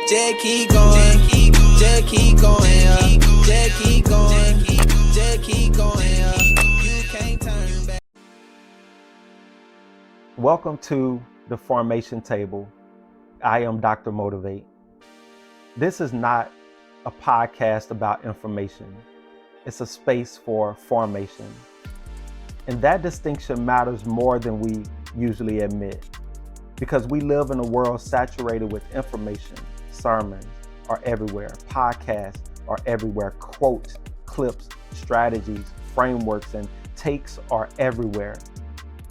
Just keep going, just keep going up, just keep going, just keep going up. You can't turn back. Welcome to the Formation Table. I am Dr. Motivate. This is not a podcast about information. It's a space for formation. And that distinction matters more than we usually admit, because we live in a world saturated with information. Sermons are everywhere, podcasts are everywhere, quotes, clips, strategies, frameworks, and takes are everywhere.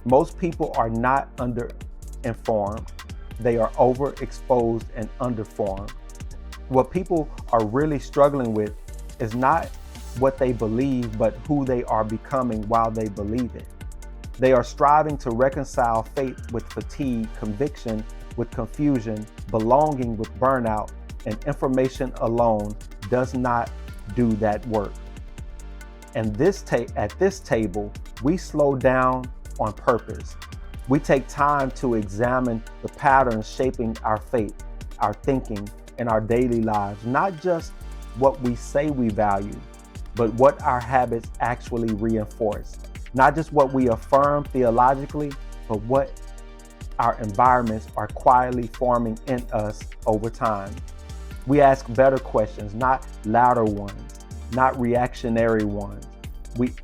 Most people are not underinformed. They are overexposed and underformed. What people are really struggling with is not what they believe, but who they are becoming while they believe it. They are striving to reconcile faith with fatigue, conviction with confusion, belonging with burnout, and information alone does not do that work. And at this table, we slow down on purpose. We take time to examine the patterns shaping our faith, our thinking, and our daily lives, not just what we say we value, but what our habits actually reinforce. Not just what we affirm theologically, but what our environments are quietly forming in us over time. We ask better questions, not louder ones, not reactionary ones. We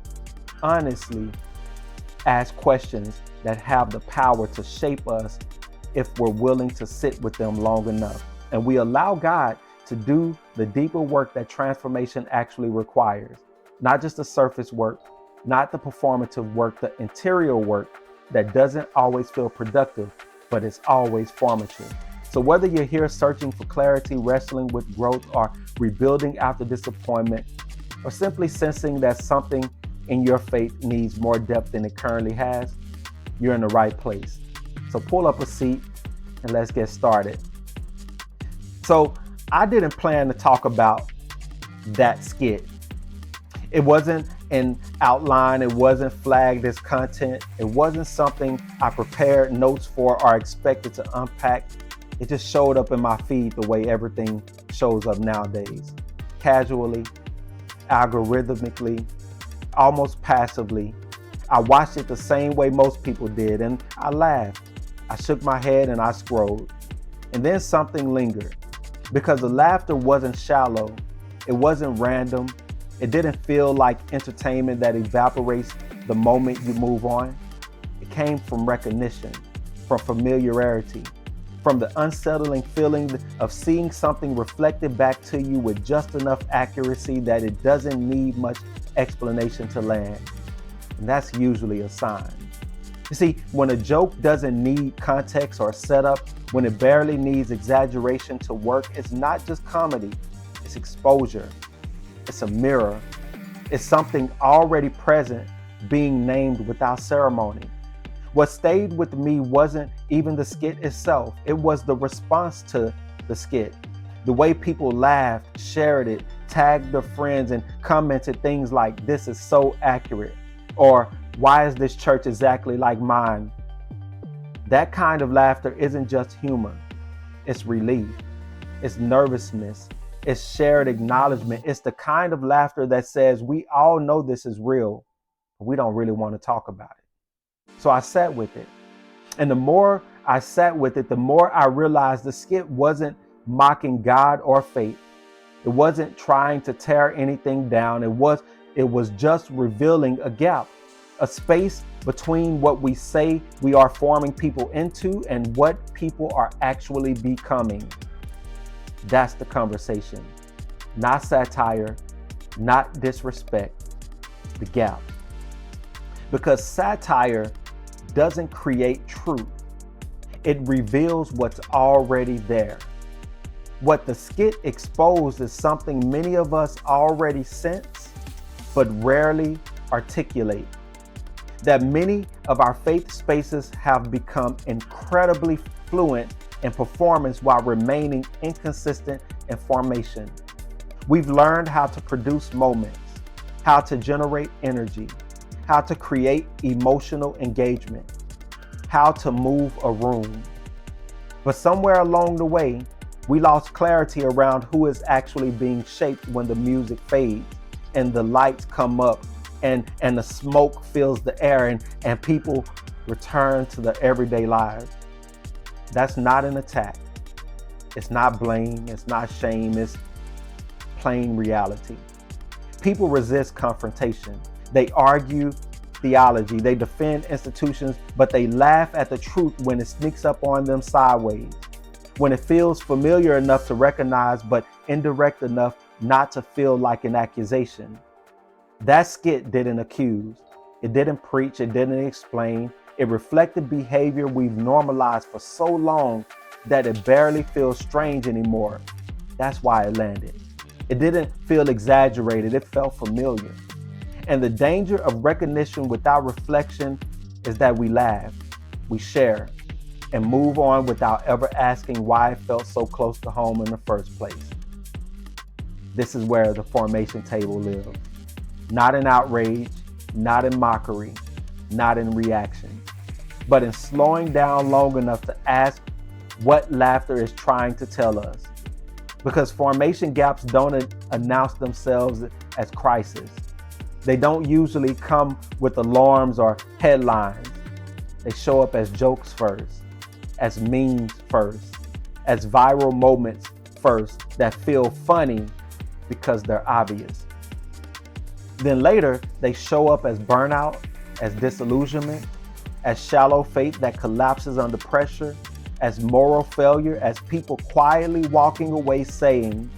honestly ask questions that have the power to shape us if we're willing to sit with them long enough. And we allow God to do the deeper work that transformation actually requires. Not just the surface work, not the performative work, the interior work that doesn't always feel productive, but it's always formative. So whether you're here searching for clarity, wrestling with growth, or rebuilding after disappointment, or simply sensing that something in your faith needs more depth than it currently has, you're in the right place. So pull up a seat and let's get started. So I didn't plan to talk about that skit. It wasn't an outline. It wasn't flagged as content. It wasn't something I prepared notes for or expected to unpack. It just showed up in my feed the way everything shows up nowadays. Casually, algorithmically, almost passively. I watched it the same way most people did, and I laughed. I shook my head and I scrolled. And then something lingered, because the laughter wasn't shallow. It wasn't random. It didn't feel like entertainment that evaporates the moment you move on. It came from recognition, from familiarity, from the unsettling feeling of seeing something reflected back to you with just enough accuracy that it doesn't need much explanation to land. And that's usually a sign. You see, when a joke doesn't need context or setup, when it barely needs exaggeration to work, it's not just comedy, it's exposure. It's a mirror. It's something already present being named without ceremony. What stayed with me wasn't even the skit itself. It was the response to the skit. The way people laughed, shared it, tagged their friends, and commented things like, "This is so accurate," or "Why is this church exactly like mine?" That kind of laughter isn't just humor. It's relief. It's nervousness. It's shared acknowledgement. It's the kind of laughter that says we all know this is real, but we don't really want to talk about it. So I sat with it. And the more I sat with it, the more I realized the skit wasn't mocking God or fate. It wasn't trying to tear anything down. It was just revealing a gap, a space between what we say we are forming people into and what people are actually becoming. That's the conversation. Not satire, not disrespect, the gap. Because satire doesn't create truth. It reveals what's already there. What the skit exposed is something many of us already sense, but rarely articulate. That many of our faith spaces have become incredibly fluent in performance while remaining inconsistent in formation. We've learned how to produce moments, how to generate energy, how to create emotional engagement, how to move a room. But somewhere along the way, We lost clarity around who is actually being shaped when the music fades and the lights come up and the smoke fills the air and people return to their everyday lives. That's not an attack. It's not blame. It's not shame. It's plain reality. People resist confrontation. They argue theology. They defend institutions, but they laugh at the truth when it sneaks up on them sideways. When it feels familiar enough to recognize, but indirect enough not to feel like an accusation. That skit didn't accuse. It didn't preach. It didn't explain. It reflected behavior we've normalized for so long that it barely feels strange anymore. That's why it landed. It didn't feel exaggerated. It felt familiar. And the danger of recognition without reflection is that we laugh, we share, and move on without ever asking why it felt so close to home in the first place. This is where the formation table lives. Not in outrage, not in mockery, not in reaction, but in slowing down long enough to ask what laughter is trying to tell us. Because formation gaps don't announce themselves as crisis. They don't usually come with alarms or headlines. They show up as jokes first, as memes first, as viral moments first that feel funny because they're obvious. Then later, they show up as burnout, as disillusionment, as shallow faith that collapses under pressure, as moral failure, as people quietly walking away saying,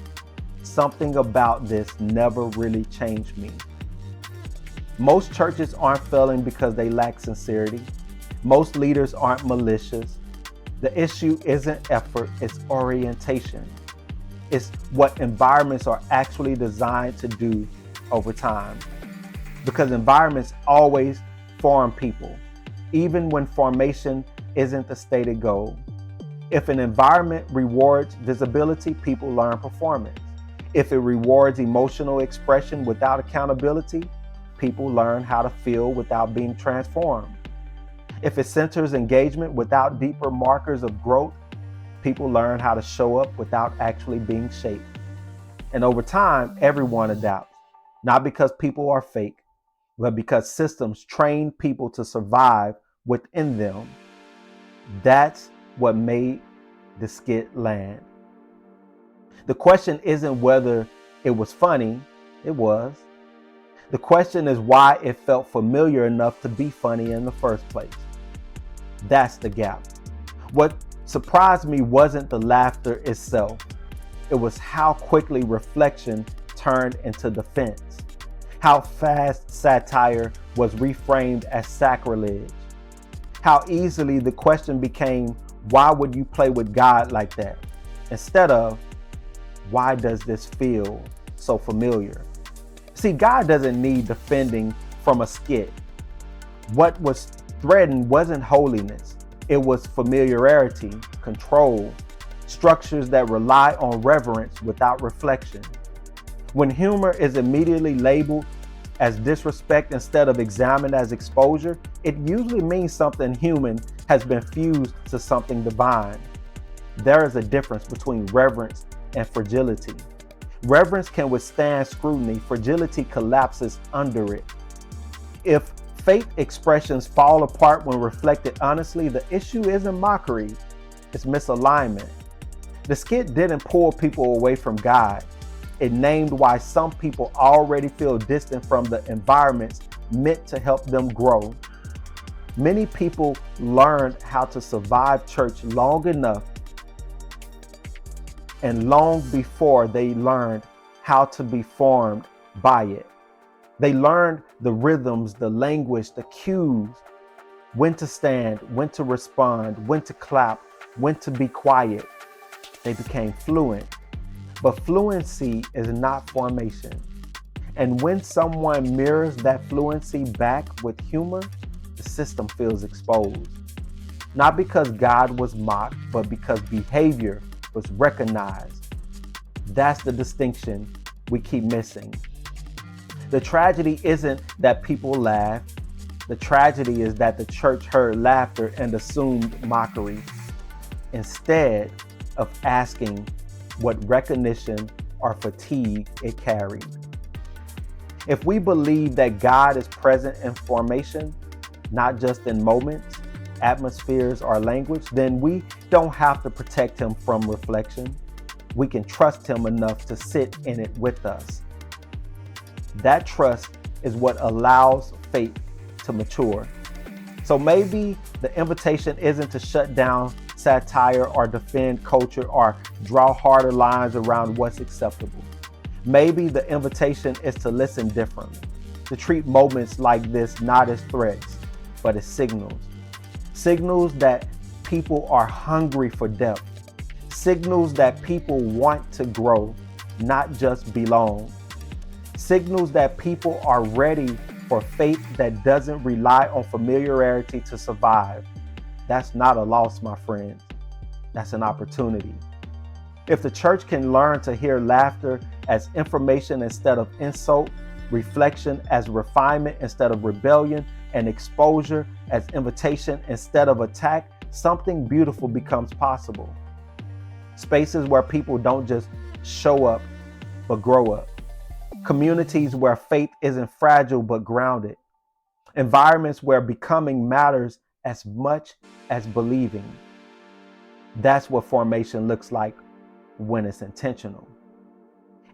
something about this never really changed me. Most churches aren't failing because they lack sincerity. Most leaders aren't malicious. The issue isn't effort, it's orientation. It's what environments are actually designed to do over time. Because environments always form people, even when formation isn't the stated goal. If an environment rewards visibility, people learn performance. If it rewards emotional expression without accountability, people learn how to feel without being transformed. If it centers engagement without deeper markers of growth, people learn how to show up without actually being shaped. And over time, everyone adapts, not because people are fake, but because systems train people to survive within them. That's what made the skit land. The question isn't whether it was funny, it was. The question is why it felt familiar enough to be funny in the first place. That's the gap. What surprised me wasn't the laughter itself. It was how quickly reflection turned into defense. How fast satire was reframed as sacrilege. How easily the question became, why would you play with God like that? Instead of, why does this feel so familiar? See, God doesn't need defending from a skit. What was threatened wasn't holiness. It was familiarity, control, structures that rely on reverence without reflection. When humor is immediately labeled as disrespect instead of examined as exposure, it usually means something human has been fused to something divine. There is a difference between reverence and fragility. Reverence can withstand scrutiny. Fragility collapses under it. If faith expressions fall apart when reflected honestly, the issue isn't mockery, it's misalignment. The skit didn't pull people away from God. It named why some people already feel distant from the environments meant to help them grow. Many people learned how to survive church long enough and long before they learned how to be formed by it. They learned the rhythms, the language, the cues, when to stand, when to respond, when to clap, when to be quiet. They became fluent. But fluency is not formation. And when someone mirrors that fluency back with humor, the system feels exposed. Not because God was mocked, but because behavior was recognized. That's the distinction we keep missing. The tragedy isn't that people laugh. The tragedy is that the church heard laughter and assumed mockery instead of asking, what recognition or fatigue it carried. If we believe that God is present in formation, not just in moments, atmospheres, or language, then we don't have to protect him from reflection. We can trust him enough to sit in it with us. That trust is what allows faith to mature. So maybe the invitation isn't to shut down satire or defend culture or draw harder lines around what's acceptable. Maybe the invitation is to listen differently, to treat moments like this not as threats, but as signals. Signals that people are hungry for depth. Signals that people want to grow, not just belong. Signals that people are ready for faith that doesn't rely on familiarity to survive. That's not a loss, my friends. That's an opportunity. If the church can learn to hear laughter as information instead of insult, reflection as refinement instead of rebellion, and exposure as invitation instead of attack, something beautiful becomes possible. Spaces where people don't just show up, but grow up. Communities where faith isn't fragile, but grounded. Environments where becoming matters as much as believing. That's what formation looks like when it's intentional.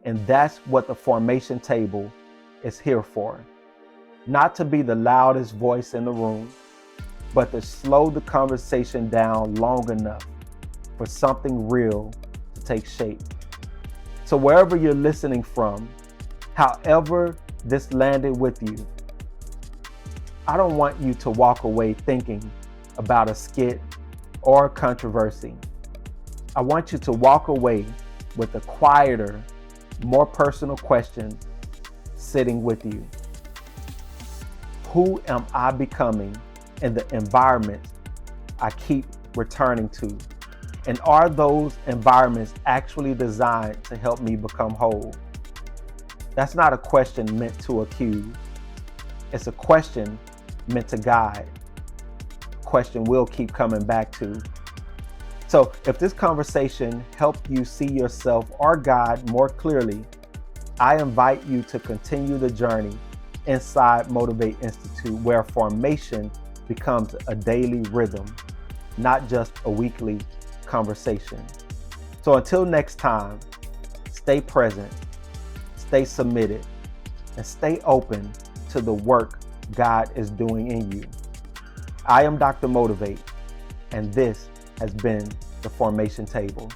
And that's what the formation table is here for. Not to be the loudest voice in the room, but to slow the conversation down long enough for something real to take shape. So wherever you're listening from, however this landed with you, I don't want you to walk away thinking about a skit or controversy. I want you to walk away with a quieter, more personal question sitting with you. Who am I becoming in the environments I keep returning to? And are those environments actually designed to help me become whole? That's not a question meant to accuse. It's a question meant to guide. Question we'll keep coming back to. So if this conversation helped you see yourself or God more clearly, I invite you to continue the journey inside Motivate Institute, where formation becomes a daily rhythm, not just a weekly conversation. So until next time, stay present, stay submitted, and stay open to the work God is doing in you. I am Dr. Motivate, and this has been the Formation Table.